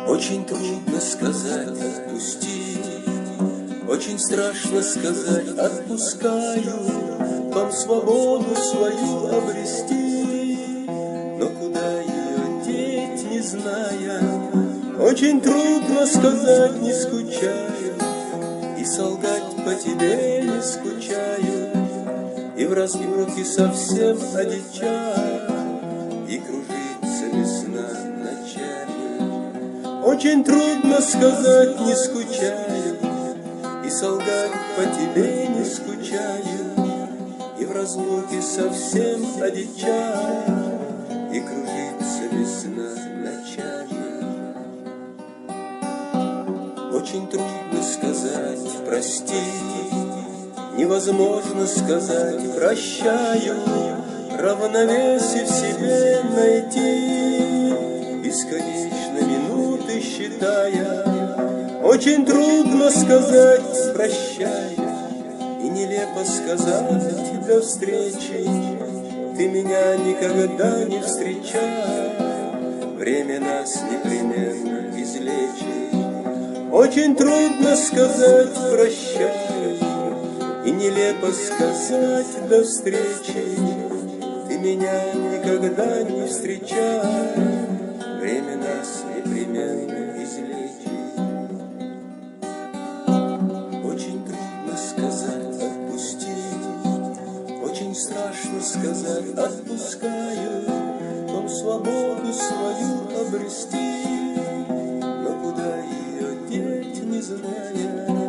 Очень трудно сказать «отпусти», очень страшно сказать «отпускаю», вам свободу свою обрести, но куда ее деть, не зная. Очень трудно сказать «не скучаю», и солгать по тебе не скучаю, и в разлуке совсем одичаю, и кружится весна ночами. Очень трудно сказать «не скучаю», и солгать по тебе не скучаю, и в разлуке совсем одичаю, и кружится весна ночами. Очень трудно сказать «прости», невозможно сказать «прощаю», равновесие в себе найти, бесконечно минуты считая. Очень трудно сказать «прощай», и нелепо сказать «до встречи», ты меня никогда не встречай, время нас непременно излечит. Очень трудно сказать «прощай», и нелепо сказать «до встречи», ты меня никогда не встречай, время нас непременно излечит. Очень трудно сказать «отпусти», очень страшно сказать «отпускаю», вам свободу свою обрести, но куда ее деть, не зная.